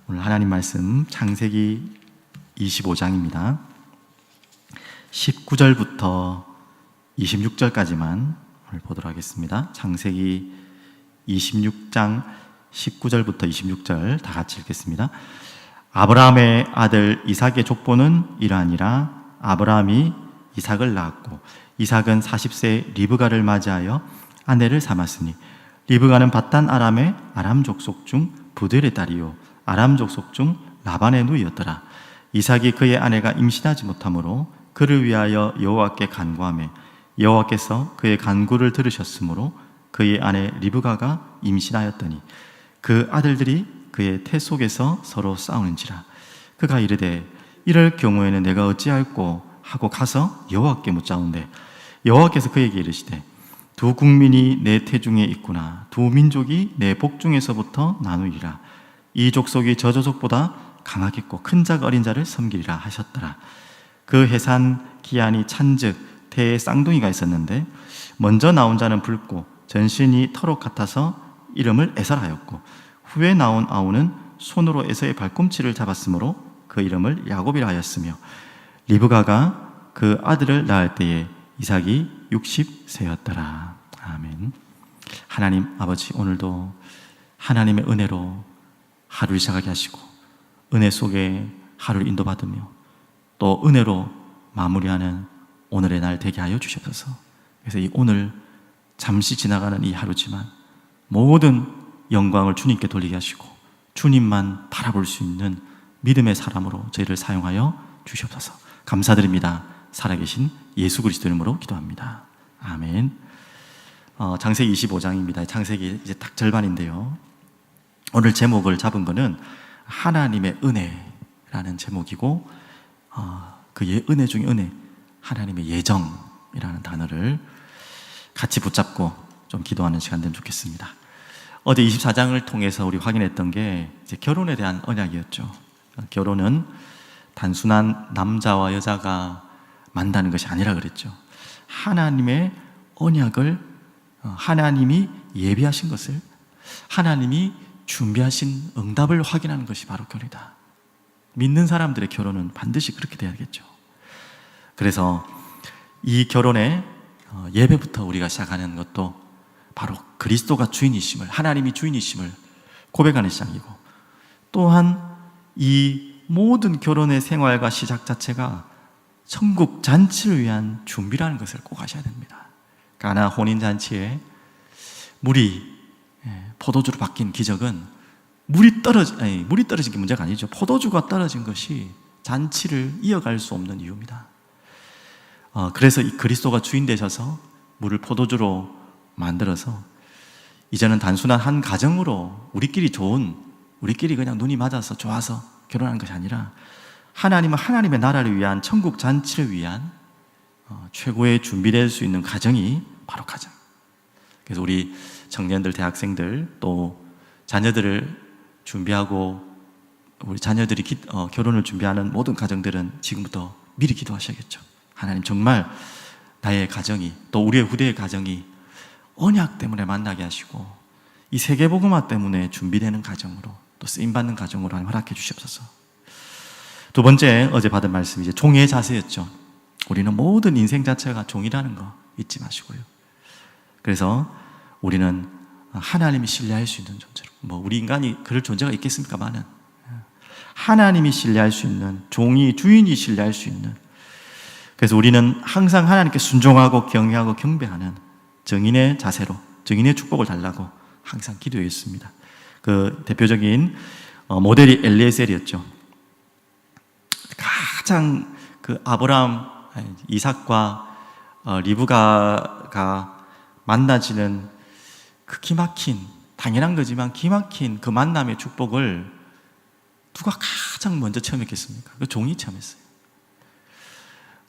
오늘 하나님 말씀 창세기 25장입니다. 19절부터 26절까지만 오늘 보도록 하겠습니다. 창세기 26장 19절부터 26절 다 같이 읽겠습니다. 아브라함의 아들 이삭의 족보는 이러하니라. 아브라함이 이삭을 낳았고 이삭은 40세 리브가를 맞이하여 아내를 삼았으니 리브가는 바단 아람의 아람 족속 중 부델의 딸이요 아람 족속 중 라반의 누이였더라. 이삭이 그의 아내가 임신하지 못하므로 그를 위하여 여호와께 간구하매 여호와께서 그의 간구를 들으셨으므로 그의 아내 리브가가 임신하였더니 그 아들들이 그의 태 속에서 서로 싸우는지라. 그가 이르되 이럴 경우에는 내가 어찌할꼬 하고 가서 여호와께 묻자온대 여호와께서 그에게 이르시되 두 국민이 내 태중에 있구나. 두 민족이 내 복중에서부터 나누리라. 이 족속이 저 족속보다 강하겠고 큰 자가 어린 자를 섬기리라 하셨더라. 그 해산 기한이 찬즉 태에 쌍둥이가 있었는데 먼저 나온 자는 붉고 전신이 터록 같아서 이름을 에설하였고 후에 나온 아우는 손으로 에서의 발꿈치를 잡았으므로 그 이름을 야곱이라 하였으며 리브가가 그 아들을 낳을 때에 이삭이 60세였더라. 아멘. 하나님 아버지, 오늘도 하나님의 은혜로 하루를 시작하게 하시고 은혜 속에 하루를 인도받으며 또 은혜로 마무리하는 오늘의 날 되게 하여 주시옵소서. 그래서 이 오늘 잠시 지나가는 이 하루지만 모든 영광을 주님께 돌리게 하시고 주님만 바라볼 수 있는 믿음의 사람으로 저희를 사용하여 주시옵소서. 감사드립니다. 살아계신 예수 그리스도 이름으로 기도합니다. 아멘. 창세기 25장입니다. 창세기 이제 딱 절반인데요. 오늘 제목을 잡은 거는 하나님의 은혜라는 제목이고 그 은혜 중에 은혜, 하나님의 예정이라는 단어를 같이 붙잡고 좀 기도하는 시간 되면 좋겠습니다. 어제 24장을 통해서 우리 확인했던 게 이제 결혼에 대한 언약이었죠. 결혼은 단순한 남자와 여자가 만나는 것이 아니라 그랬죠. 하나님의 언약을 하나님이 예비하신 것을 하나님이 준비하신 응답을 확인하는 것이 바로 결혼이다. 믿는 사람들의 결혼은 반드시 그렇게 돼야겠죠. 그래서 이 결혼의 예배부터 우리가 시작하는 것도 바로 그리스도가 주인이심을, 하나님이 주인이심을 고백하는 시작이고, 또한 이 모든 결혼의 생활과 시작 자체가 천국 잔치를 위한 준비라는 것을 꼭 아셔야 됩니다. 가나 혼인잔치에 물이 포도주로 바뀐 기적은 물이 떨어진 게 문제가 아니죠. 포도주가 떨어진 것이 잔치를 이어갈 수 없는 이유입니다. 그래서 이 그리스도가 주인 되셔서 물을 포도주로 만들어서 이제는 단순한 한 가정으로 우리끼리 그냥 눈이 맞아서 좋아서 결혼하는 것이 아니라 하나님은 하나님의 나라를 위한 천국 잔치를 위한 최고의 준비될 수 있는 가정이 바로 가정. 그래서 우리 청년들, 대학생들 또 자녀들을 준비하고 우리 자녀들이 결혼을 준비하는 모든 가정들은 지금부터 미리 기도하셔야겠죠. 하나님, 정말 나의 가정이 또 우리의 후대의 가정이 언약 때문에 만나게 하시고 이 세계복음화 때문에 준비되는 가정으로 또 쓰임받는 가정으로 하나님 허락해 주시옵소서. 두 번째, 어제 받은 말씀이 이제 종의 자세였죠. 우리는 모든 인생 자체가 종이라는 거 잊지 마시고요. 그래서 우리는 하나님이 신뢰할 수 있는 존재로, 우리 인간이 그럴 존재가 있겠습니까마는 하나님이 신뢰할 수 있는, 종이 주인이 신뢰할 수 있는, 그래서 우리는 항상 하나님께 순종하고 경외하고 경배하는 정인의 자세로 정인의 축복을 달라고 항상 기도했습니다. 그 대표적인 모델이 엘리에셀이었죠. 가장 그 아브라함, 이삭과 리브가가 만나지는 그 기막힌, 당연한 거지만 기막힌 그 만남의 축복을 누가 가장 먼저 체험했겠습니까? 그 종이 체험했어요.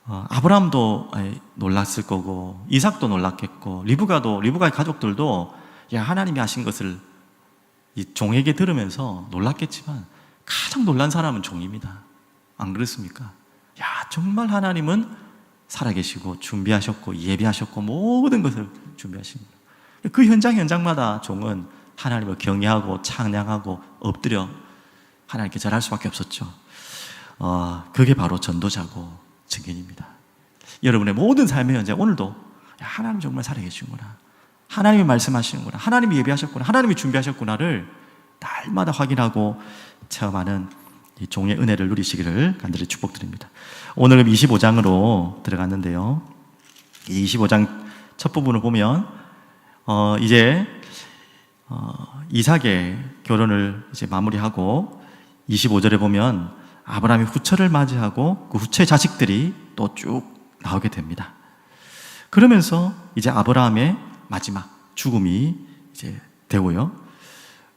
아브라함도 놀랐을 거고 이삭도 놀랐겠고 리브가의 가족들도 하나님이 하신 것을 이 종에게 들으면서 놀랐겠지만 가장 놀란 사람은 종입니다. 안 그렇습니까? 정말 하나님은 살아계시고 준비하셨고 예비하셨고 모든 것을 준비하십니다. 그 현장마다 종은 하나님을 경외하고 찬양하고 엎드려 하나님께 절할 수밖에 없었죠. 그게 바로 전도자고 증인입니다. 여러분의 모든 삶의 현재 오늘도 하나님 정말 살아계 주시구나, 하나님이 말씀하시는구나, 하나님이 예비하셨구나, 하나님이 준비하셨구나를 날마다 확인하고 체험하는 이 종의 은혜를 누리시기를 간절히 축복드립니다. 오늘은 25장으로 들어갔는데요, 이 25장 첫 부분을 보면 이제 이삭의 결혼을 이제 마무리하고 25절에 보면 아브라함이 후처를 맞이하고 그 후처의 자식들이 또 쭉 나오게 됩니다. 그러면서 이제 아브라함의 마지막 죽음이 이제 되고요.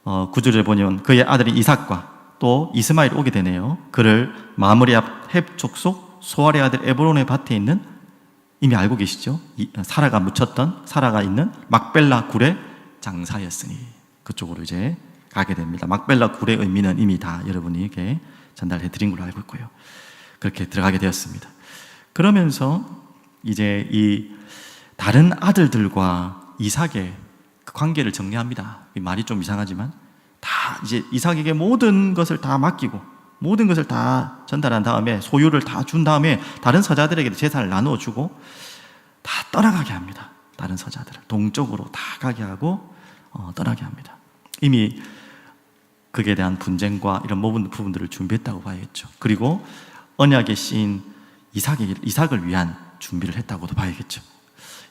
9절에 보면 그의 아들이 이삭과 또 이스마엘이 오게 되네요. 그를 마므리 앞 헵 족속 소알의 아들 에브론의 밭에 있는, 이미 알고 계시죠? 사라가 있는 막벨라 굴의 장사였으니 그쪽으로 이제 가게 됩니다. 막벨라 굴의 의미는 이미 다 여러분에게 전달해 드린 걸로 알고 있고요. 그렇게 들어가게 되었습니다. 그러면서 이제 이 다른 아들들과 이삭의 그 관계를 정리합니다. 말이 좀 이상하지만 다 이제 이삭에게 모든 것을 다 맡기고 모든 것을 다 전달한 다음에 소유를 다 준 다음에 다른 서자들에게 재산을 나누어 주고 다 떠나가게 합니다. 다른 서자들을 동쪽으로 다 가게 하고 떠나게 합니다. 이미 그에 대한 분쟁과 이런 모든 부분들을 준비했다고 봐야겠죠. 그리고 언약의 씨인 이삭을 위한 준비를 했다고도 봐야겠죠.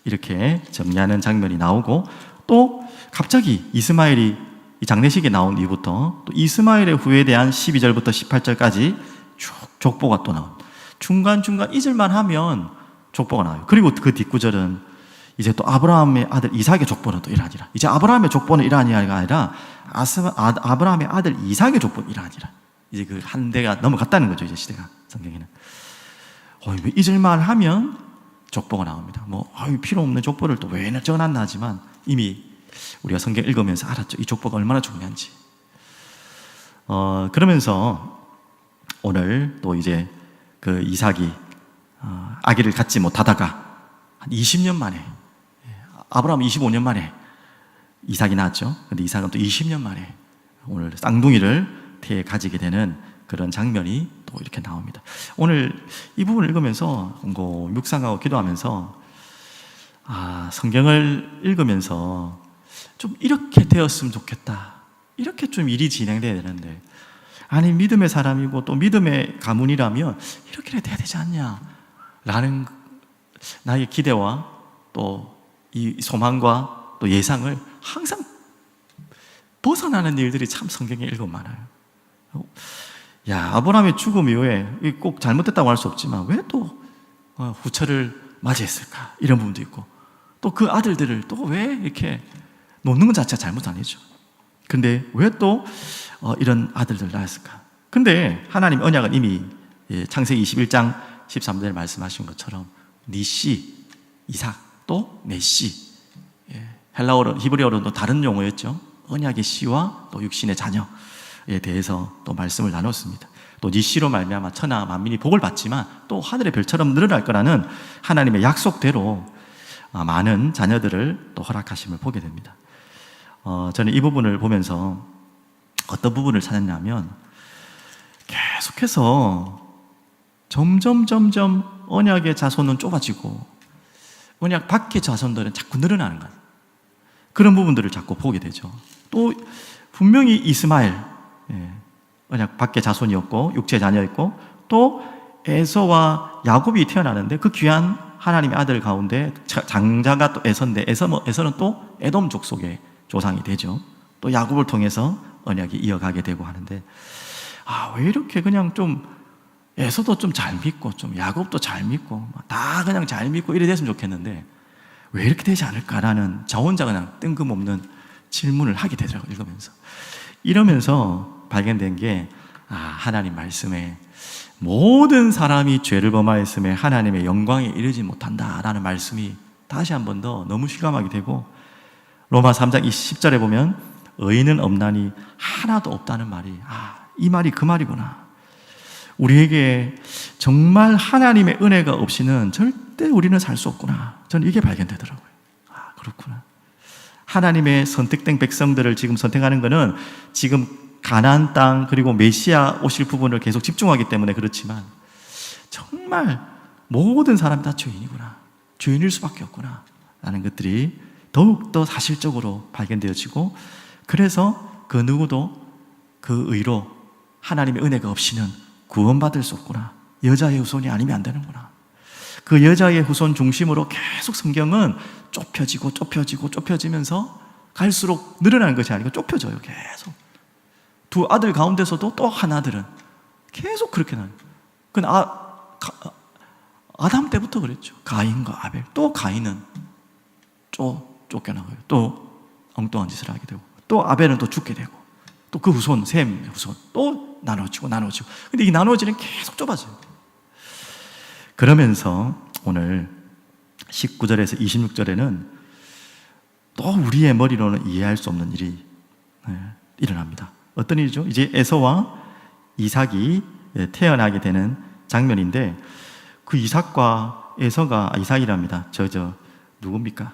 이렇게 정리하는 장면이 나오고, 또 갑자기 이스마엘이 이 장례식에 나온 이후부터 또 이스마엘의 후에 대한 12절부터 18절까지 쭉 족보가 또 나옵니다. 중간중간 잊을만 하면 족보가 나와요. 그리고 그 뒷구절은 이제 또 아브라함의 아들 이삭의 족보는 또 이러하니라. 이제 아브라함의 족보는 이러하니라가 아니라 아브라함의 아들 이삭의 족보는 이러하니라. 이제 그 한 대가 넘어갔다는 거죠. 이제 시대가, 성경에는. 왜 잊을만 하면 족보가 나옵니다. 필요 없는 족보를 또 왜 적어놨나 하지만 이미 우리가 성경 읽으면서 알았죠. 이 족보가 얼마나 중요한지. 그러면서 오늘 또 이제 그 이삭이 아기를 갖지 못하다가 한 20년 만에, 아브라함은 25년 만에 이삭이 낳았죠. 근데 이삭은 또 20년 만에 오늘 쌍둥이를 가지게 되는 그런 장면이 또 이렇게 나옵니다. 오늘 이 부분을 읽으면서 묵상하고 기도하면서 성경을 읽으면서 좀 이렇게 되었으면 좋겠다, 이렇게 좀 일이 진행돼야 되는데, 아니 믿음의 사람이고 또 믿음의 가문이라면 이렇게 돼야 되지 않냐 라는 나의 기대와 또 이 소망과 또 예상을 항상 벗어나는 일들이 참 성경에 읽으면 많아요. 아브라함의 죽음 이후에 꼭 잘못됐다고 할 수 없지만 왜 또 후처를 맞이했을까, 이런 부분도 있고, 또 그 아들들을 또 왜 이렇게 놓는 것 자체가 잘못 아니죠. 근데 왜 또 이런 아들들을 낳았을까? 근데 하나님 언약은 이미 창세기 21장 13절에 말씀하신 것처럼 네 씨 이삭, 또 내 씨, 헬라어로 히브리어로도 다른 용어였죠. 언약의 씨와 또 육신의 자녀에 대해서 또 말씀을 나눴습니다. 또 네 씨로 말미암아 천하 만민이 복을 받지만 또 하늘의 별처럼 늘어날 거라는 하나님의 약속대로 많은 자녀들을 또 허락하심을 보게 됩니다. 저는 이 부분을 보면서 어떤 부분을 찾았냐면, 계속해서 점점 언약의 자손은 좁아지고 언약 밖의 자손들은 자꾸 늘어나는 것, 그런 부분들을 자꾸 보게 되죠. 또 분명히 이스마엘, 언약 밖의 자손이었고 육체의 자녀였고, 또 에서와 야곱이 태어나는데 그 귀한 하나님의 아들 가운데 장자가 또 에서인데 에서는 또 에돔 족속의 조상이 되죠. 또 야곱을 통해서 언약이 이어가게 되고 하는데, 왜 이렇게 그냥 좀 에서도 좀 잘 믿고 좀 야곱도 잘 믿고 다 그냥 잘 믿고 이래 됐으면 좋겠는데 왜 이렇게 되지 않을까라는 저 혼자 그냥 뜬금없는 질문을 하게 되더라고요. 이러면서 발견된 게 하나님 말씀에 모든 사람이 죄를 범하였음에 하나님의 영광에 이르지 못한다라는 말씀이 다시 한 번 더 너무 실감하게 되고, 로마 3장 10절에 보면 의인은 없나니 하나도 없다는 말이 이 말이 그 말이구나. 우리에게 정말 하나님의 은혜가 없이는 절대 우리는 살 수 없구나. 저는 이게 발견되더라고요. 그렇구나. 하나님의 선택된 백성들을 지금 선택하는 것은 지금 가나안 땅 그리고 메시아 오실 부분을 계속 집중하기 때문에 그렇지만 정말 모든 사람이 다 죄인이구나, 죄인일 수밖에 없구나 라는 것들이 더욱더 사실적으로 발견되어지고, 그래서 그 누구도 그 의로 하나님의 은혜가 없이는 구원받을 수 없구나, 여자의 후손이 아니면 안 되는구나. 그 여자의 후손 중심으로 계속 성경은 좁혀지면서 갈수록 늘어나는 것이 아니고 좁혀져요. 계속 두 아들 가운데서도 또 한 아들은 계속 그렇게 나요. 아담 때부터 그랬죠. 가인과 아벨. 또 가인은 쫓겨나고요. 또 엉뚱한 짓을 하게 되고, 또 아벨은 또 죽게 되고, 또 그 후손, 셈의 후손 또 나눠지고. 근데 이 나눠지는 계속 좁아져요. 그러면서 오늘 19절에서 26절에는 또 우리의 머리로는 이해할 수 없는 일이 일어납니다. 어떤 일이죠? 이제 에서와 이삭이 태어나게 되는 장면인데, 그 이삭과 에서가, 이삭이랍니다. 누굽니까?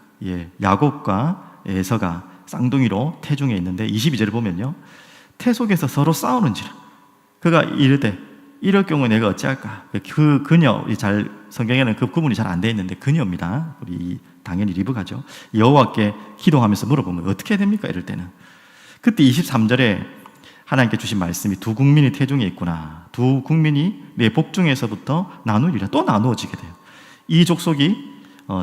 야곱과 에서가 쌍둥이로 태중에 있는데 22절을 보면요, 태 속에서 서로 싸우는지라 그가 이르되 이럴 경우에 내가 어찌할까? 그 그녀, 성경에는 그 구분이 잘 안 돼 있는데 그녀입니다. 우리 당연히 리브가죠. 여호와께 기도하면서 물어보면 어떻게 해야 됩니까? 이럴 때는 그때 23절에 하나님께 주신 말씀이 두 국민이 태중에 있구나, 두 국민이 내 복중에서부터 나누리라. 또 나누어지게 돼요. 이 족속이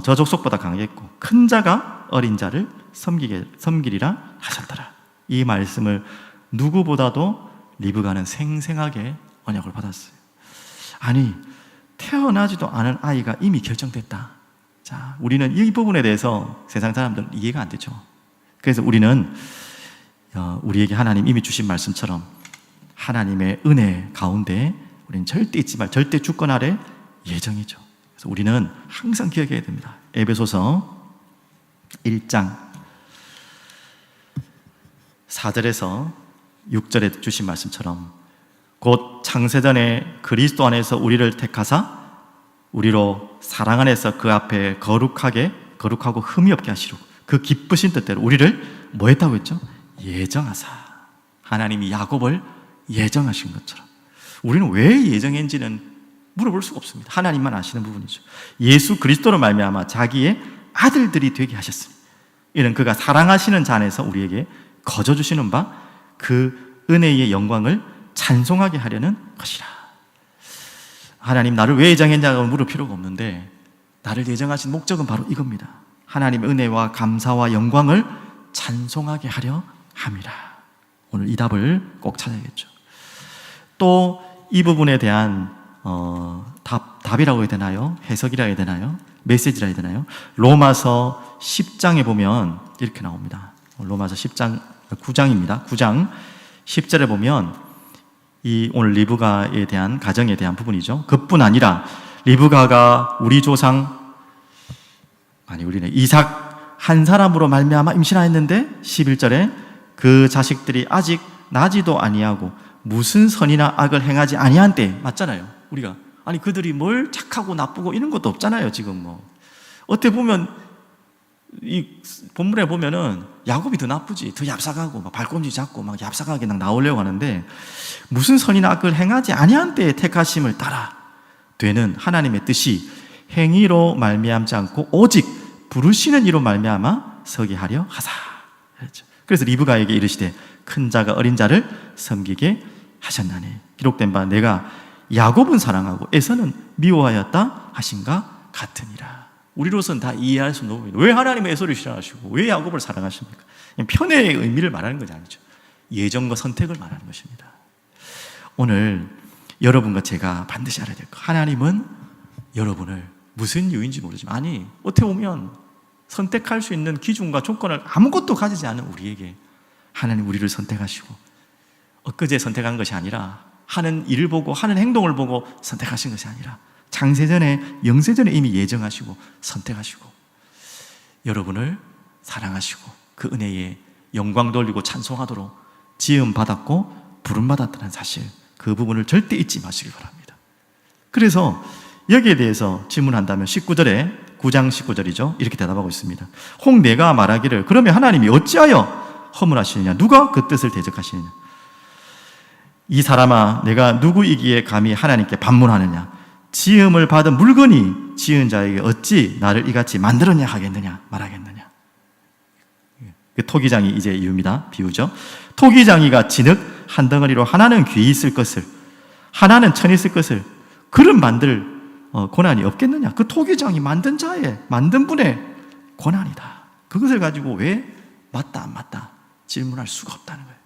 저 족속보다 강했고 큰 자가 어린 자를 섬기리라 하셨더라. 이 말씀을 누구보다도 리브가는 생생하게 언약을 받았어요. 아니, 태어나지도 않은 아이가 이미 결정됐다. 자, 우리는 이 부분에 대해서 세상 사람들은 이해가 안 되죠. 그래서 우리는 우리에게 하나님 이미 주신 말씀처럼 하나님의 은혜 가운데 우리는 절대 잊지 말, 절대 주권 아래 예정이죠. 그래서 우리는 항상 기억해야 됩니다. 에베소서 1장 4절에서 6절에 주신 말씀처럼 곧 창세전에 그리스도 안에서 우리를 택하사 우리로 사랑 안에서 그 앞에 거룩하고 흠이 없게 하시려고 그 기쁘신 뜻대로 우리를 뭐 했다고 했죠? 예정하사. 하나님이 야곱을 예정하신 것처럼 우리는 왜 예정했는지는 물어볼 수가 없습니다. 하나님만 아시는 부분이죠. 예수 그리스도로 말미암아 자기의 아들들이 되게 하셨습니다. 이는 그가 사랑하시는 자 안에서 우리에게 거저주시는 바 그 은혜의 영광을 찬송하게 하려는 것이라. 하나님 나를 왜 예정했냐고 물을 필요가 없는데 나를 예정하신 목적은 바로 이겁니다. 하나님의 은혜와 감사와 영광을 찬송하게 하려 함이라. 오늘 이 답을 꼭 찾아야겠죠. 또 이 부분에 대한 답이라고 해야 되나요? 해석이라 해야 되나요? 메시지라 해야 되나요? 로마서 10장에 보면 이렇게 나옵니다. 로마서 9장입니다. 9장 10절에 보면 이 오늘 리브가에 대한 가정에 대한 부분이죠. 그뿐 아니라 리브가가 우리 조상 우리는 이삭 한 사람으로 말미암아 임신하였는데 11절에 그 자식들이 아직 나지도 아니하고 무슨 선이나 악을 행하지 아니한 때, 맞잖아요. 우리가 그들이 뭘 착하고 나쁘고 이런 것도 없잖아요. 지금 어떻게 보면 이 본문에 보면은 야곱이 더 나쁘지, 더 얍삭하고 막 발꿈치 잡고 막 얍삭하게 나오려고 하는데 무슨 선이나 악을 행하지 아니한 때에 택하심을 따라 되는 하나님의 뜻이 행위로 말미암지 않고 오직 부르시는 이로 말미암아 서게 하려 하사. 그래서 리브가에게 이르시되 큰 자가 어린 자를 섬기게 하셨나니 기록된 바 내가 야곱은 사랑하고 에서는 미워하였다 하신가 같으니라. 우리로서는 다 이해할 수 없는 부분입니다. 왜 하나님의 에서를 싫어하시고 왜 야곱을 사랑하십니까? 편의 의미를 말하는 것이 아니죠. 예정과 선택을 말하는 것입니다. 오늘 여러분과 제가 반드시 알아야 될 것, 하나님은 여러분을 무슨 이유인지 모르지만 어떻게 보면 선택할 수 있는 기준과 조건을 아무것도 가지지 않은 우리에게 하나님 우리를 선택하시고 엊그제 선택한 것이 아니라 하는 일을 보고 하는 행동을 보고 선택하신 것이 아니라 창세전에 영세전에 이미 예정하시고 선택하시고 여러분을 사랑하시고 그 은혜에 영광 돌리고 찬송하도록 지음 받았고 부름 받았다는 사실, 그 부분을 절대 잊지 마시길 바랍니다. 그래서 여기에 대해서 질문한다면 9장 19절이죠. 이렇게 대답하고 있습니다. 혹 내가 말하기를 그러면 하나님이 어찌하여 허물하시느냐? 누가 그 뜻을 대적하시느냐? 이 사람아, 내가 누구이기에 감히 하나님께 반문하느냐? 지음을 받은 물건이 지은 자에게 어찌 나를 이같이 만들었냐 하겠느냐 말하겠느냐. 그 토기장이 이제 이유입니다. 비유죠. 토기장이가 진흙 한 덩어리로 하나는 귀히 있을 것을, 하나는 천히 있을 것을 그런 만들 고난이 없겠느냐? 그 토기장이 만든 자의, 만든 분의 고난이다. 그것을 가지고 왜 맞다 안 맞다 질문할 수가 없다는 거예요.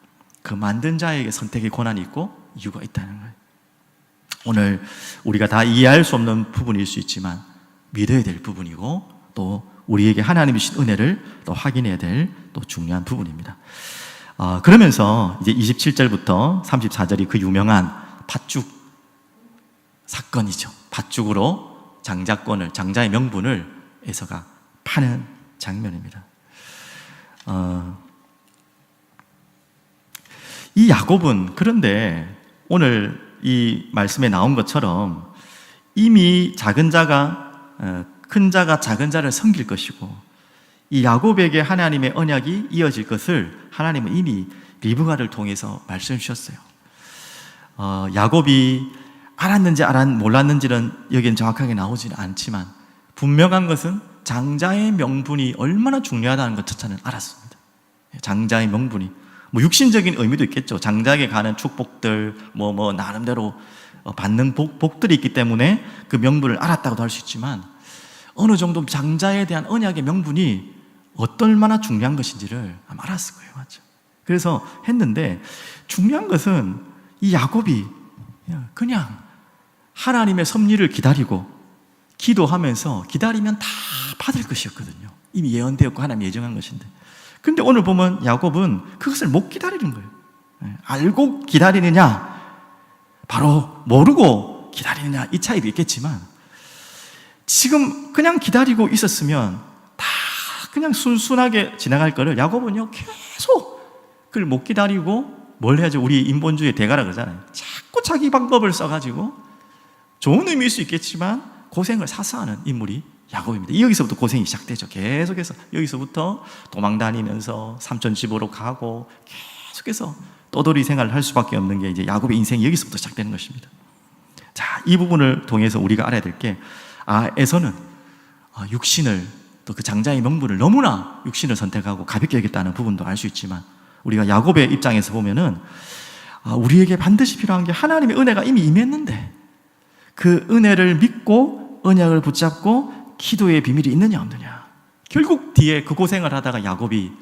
그 만든 자에게 선택의 고난이 있고 이유가 있다는 거예요. 오늘 우리가 다 이해할 수 없는 부분일 수 있지만 믿어야 될 부분이고, 또 우리에게 하나님이 주신 은혜를 또 확인해야 될 또 중요한 부분입니다. 그러면서 이제 27절부터 34절이 그 유명한 팥죽 사건이죠. 팥죽으로 장자권을, 장자의 명분을 에서가 파는 장면입니다. 이 야곱은 그런데 오늘 이 말씀에 나온 것처럼 이미 작은 자가 큰 자가 작은 자를 섬길 것이고, 이 야곱에게 하나님의 언약이 이어질 것을 하나님은 이미 리브가를 통해서 말씀해 주셨어요. 야곱이 알았는지 몰랐는지는 여기는 정확하게 나오지는 않지만 분명한 것은 장자의 명분이 얼마나 중요하다는 것조차는 알았습니다. 장자의 명분이 뭐 육신적인 의미도 있겠죠. 장자에게 가는 축복들, 나름대로 받는 복들이 있기 때문에 그 명분을 알았다고도 할 수 있지만, 어느 정도 장자에 대한 언약의 명분이 얼마나 중요한 것인지를 아마 알았을 거예요. 맞죠? 그래서 했는데, 중요한 것은 이 야곱이 그냥 하나님의 섭리를 기다리고 기도하면서 기다리면 다 받을 것이었거든요. 이미 예언되었고 하나님이 예정한 것인데, 근데 오늘 보면 야곱은 그것을 못 기다리는 거예요. 알고 기다리느냐, 바로 모르고 기다리느냐, 이 차이도 있겠지만, 지금 그냥 기다리고 있었으면 다 그냥 순순하게 지나갈 거를 야곱은요 계속 그걸 못 기다리고 뭘 해야죠? 우리 인본주의 대가라 그러잖아요. 자꾸 자기 방법을 써가지고, 좋은 의미일 수 있겠지만 고생을 사서 하는 인물이 야곱입니다. 여기서부터 고생이 시작되죠. 계속해서 여기서부터 도망 다니면서 삼촌 집으로 가고 계속해서 떠돌이 생활을 할 수밖에 없는 게 이제 야곱의 인생이 여기서부터 시작되는 것입니다. 자, 이 부분을 통해서 우리가 알아야 될 게, 에서는 육신을, 또 그 장자의 명분을 너무나 육신을 선택하고 가볍게 여겼다는 부분도 알 수 있지만, 우리가 야곱의 입장에서 보면은 우리에게 반드시 필요한 게 하나님의 은혜가 이미 임했는데 그 은혜를 믿고 언약을 붙잡고 기도의 비밀이 있느냐 없느냐. 결국 뒤에 그 고생을 하다가 야곱이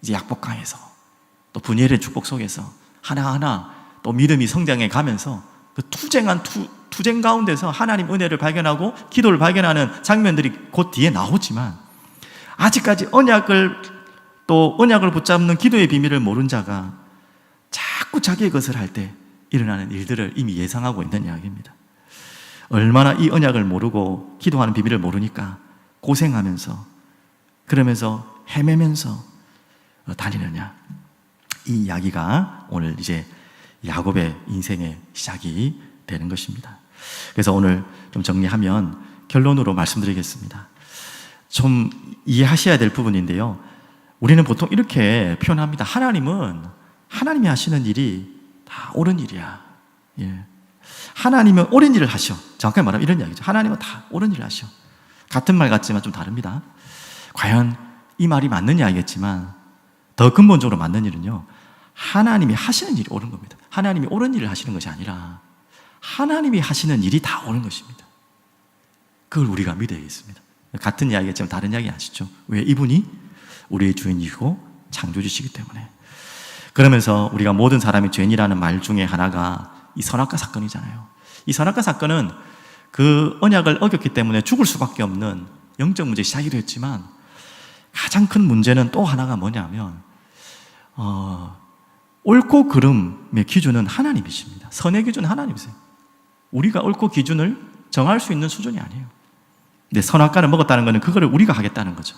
이제 약복강에서 또 분열의 축복 속에서 하나하나 또 믿음이 성장해 가면서 그 투쟁 가운데서 하나님 은혜를 발견하고 기도를 발견하는 장면들이 곧 뒤에 나오지만, 아직까지 언약을 붙잡는 기도의 비밀을 모른 자가 자꾸 자기의 것을 할 때 일어나는 일들을 이미 예상하고 있는 이야기입니다. 얼마나 이 언약을 모르고 기도하는 비밀을 모르니까 고생하면서, 그러면서 헤매면서 다니느냐. 이 이야기가 오늘 이제 야곱의 인생의 시작이 되는 것입니다. 그래서 오늘 좀 정리하면 결론으로 말씀드리겠습니다. 좀 이해하셔야 될 부분인데요, 우리는 보통 이렇게 표현합니다. 하나님이 하시는 일이 다 옳은 일이야. 하나님은 옳은 일을 하셔. 정확하게 말하면 이런 이야기죠. 하나님은 다 옳은 일을 하셔. 같은 말 같지만 좀 다릅니다. 과연 이 말이 맞는 이야기겠지만, 더 근본적으로 맞는 일은요, 하나님이 하시는 일이 옳은 겁니다. 하나님이 옳은 일을 하시는 것이 아니라 하나님이 하시는 일이 다 옳은 것입니다. 그걸 우리가 믿어야겠습니다. 같은 이야기겠지만 다른 이야기 아시죠? 왜? 이분이 우리의 주인이고 창조주시기 때문에. 그러면서 우리가 모든 사람이 죄인이라는 말 중에 하나가 이 선악과 사건이잖아요. 이 선악과 사건은 그 언약을 어겼기 때문에 죽을 수밖에 없는 영적 문제 시작이 됐지만, 가장 큰 문제는 또 하나가 뭐냐면 옳고 그름의 기준은 하나님이십니다. 선의 기준은 하나님이세요. 우리가 옳고 기준을 정할 수 있는 수준이 아니에요. 근데 선악과를 먹었다는 것은 그거를 우리가 하겠다는 거죠.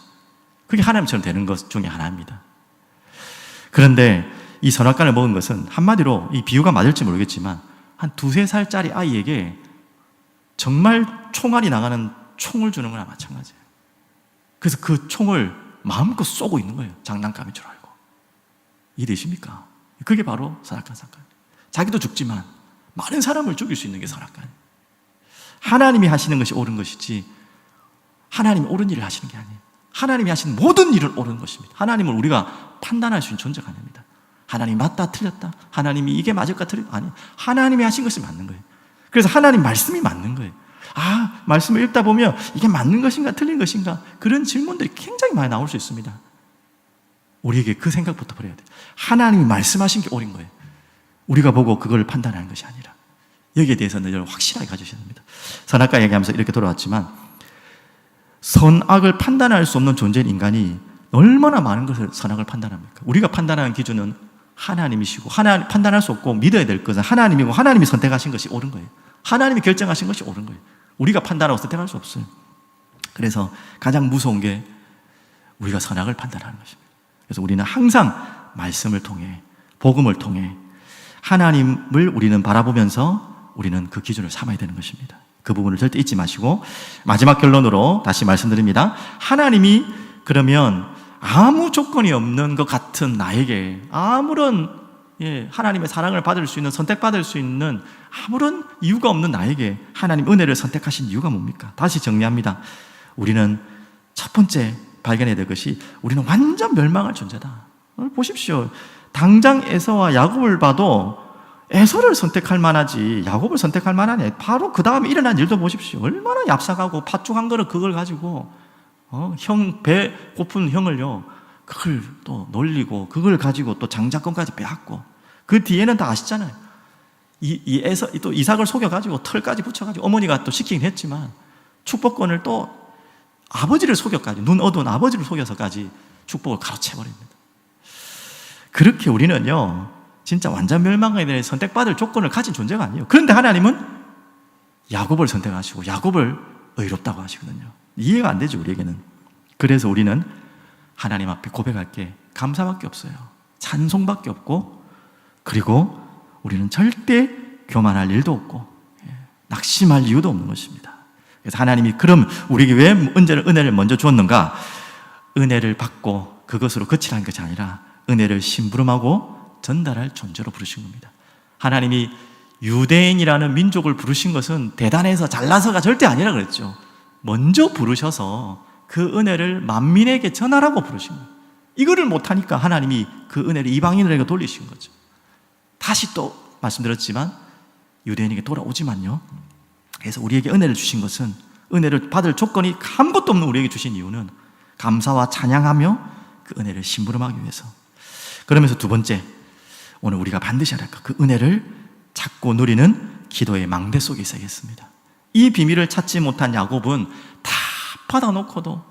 그게 하나님처럼 되는 것 중에 하나입니다. 그런데 이 선악과를 먹은 것은 한마디로, 이 비유가 맞을지 모르겠지만, 한 2-3살짜리 아이에게 정말 총알이 나가는 총을 주는 거나 마찬가지예요. 그래서 그 총을 마음껏 쏘고 있는 거예요. 장난감인 줄 알고. 이해되십니까? 그게 바로 선악과 사건. 자기도 죽지만 많은 사람을 죽일 수 있는 게 선악과예요. 하나님이 하시는 것이 옳은 것이지 하나님이 옳은 일을 하시는 게 아니에요. 하나님이 하시는 모든 일을 옳은 것입니다. 하나님을 우리가 판단할 수 있는 존재가 아닙니다. 하나님이 맞다 틀렸다, 하나님이 이게 맞을까 틀릴까, 아니에요. 하나님이 하신 것이 맞는 거예요. 그래서 하나님 말씀이 맞는 거예요. 말씀을 읽다 보면 이게 맞는 것인가 틀린 것인가, 그런 질문들이 굉장히 많이 나올 수 있습니다. 우리에게 그 생각부터 버려야 돼요. 하나님이 말씀하신 게 옳은 거예요. 우리가 보고 그걸 판단하는 것이 아니라. 여기에 대해서는 여러분 확실하게 가지셔야 됩니다. 선악과 얘기하면서 이렇게 돌아왔지만, 선악을 판단할 수 없는 존재인 인간이 얼마나 많은 것을 선악을 판단합니까? 우리가 판단하는 기준은 하나님이시고, 하나님 판단할 수 없고 믿어야 될 것은 하나님이고, 하나님이 선택하신 것이 옳은 거예요. 하나님이 결정하신 것이 옳은 거예요. 우리가 판단하고 선택할 수 없어요. 그래서 가장 무서운 게 우리가 선악을 판단하는 것입니다. 그래서 우리는 항상 말씀을 통해, 복음을 통해 하나님을 우리는 바라보면서 우리는 그 기준을 삼아야 되는 것입니다. 그 부분을 절대 잊지 마시고, 마지막 결론으로 다시 말씀드립니다. 하나님이 그러면 아무 조건이 없는 것 같은 나에게 아무런 하나님의 사랑을 받을 수 있는, 선택받을 수 있는 아무런 이유가 없는 나에게 하나님 은혜를 선택하신 이유가 뭡니까? 다시 정리합니다. 우리는 첫 번째 발견해야 될 것이, 우리는 완전 멸망할 존재다. 보십시오. 당장 에서와 야곱을 봐도 에서를 선택할 만하지 야곱을 선택할 만하냐. 바로 그 다음에 일어난 일도 보십시오. 얼마나 얍삭하고 팥죽 한 그릇 그걸 가지고 배 고픈 형을요, 그걸 또 놀리고 그걸 가지고 또 장자권까지 빼앗고, 그 뒤에는 다 아시잖아요. 또 이삭을 속여가지고 털까지 붙여가지고, 어머니가 또 시키긴 했지만 축복권을 또 아버지를 속여까지, 눈 어두운 아버지를 속여서까지 축복을 가로채버립니다. 그렇게 우리는요, 진짜 완전 멸망에 대해 선택받을 조건을 가진 존재가 아니에요. 그런데 하나님은 야곱을 선택하시고 야곱을 의롭다고 하시거든요. 이해가 안 되죠, 우리에게는. 그래서 우리는 하나님 앞에 고백할 게 감사밖에 없어요. 찬송밖에 없고, 그리고 우리는 절대 교만할 일도 없고 낙심할 이유도 없는 것입니다. 그래서 하나님이 그럼 우리에게 왜 은혜를 먼저 주었는가? 은혜를 받고 그것으로 그치라는 것이 아니라 은혜를 심부름하고 전달할 존재로 부르신 겁니다. 하나님이 유대인이라는 민족을 부르신 것은 대단해서 잘나서가 절대 아니라 그랬죠. 먼저 부르셔서 그 은혜를 만민에게 전하라고 부르신 거예요. 이거를 못하니까 하나님이 그 은혜를 이방인들에게 돌리신 거죠. 다시 또 말씀드렸지만 유대인에게 돌아오지만요, 그래서 우리에게 은혜를 주신 것은, 은혜를 받을 조건이 아무것도 없는 우리에게 주신 이유는 감사와 찬양하며 그 은혜를 심부름하기 위해서. 그러면서 두 번째, 오늘 우리가 반드시 알아야 할 것, 그 은혜를 찾고 누리는 기도의 망대 속에 있어야겠습니다. 이 비밀을 찾지 못한 야곱은 다 받아놓고도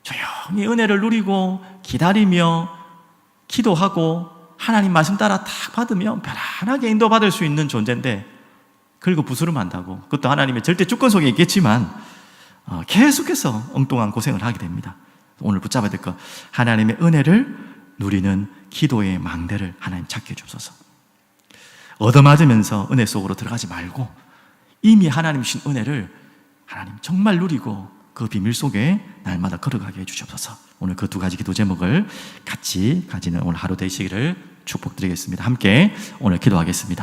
조용히 은혜를 누리고 기다리며 기도하고 하나님 말씀 따라 딱 받으면 편안하게 인도받을 수 있는 존재인데, 그리고 부스럼한다고, 그것도 하나님의 절대 주권 속에 있겠지만 계속해서 엉뚱한 고생을 하게 됩니다. 오늘 붙잡아야 될 것, 하나님의 은혜를 누리는 기도의 망대를 하나님 찾게 해주소서. 얻어맞으면서 은혜 속으로 들어가지 말고 이미 하나님 주신 은혜를 하나님 정말 누리고 그 비밀 속에 날마다 걸어가게 해주시옵소서. 오늘 그 두 가지 기도 제목을 같이 가지는 오늘 하루 되시기를 축복드리겠습니다. 함께 오늘 기도하겠습니다.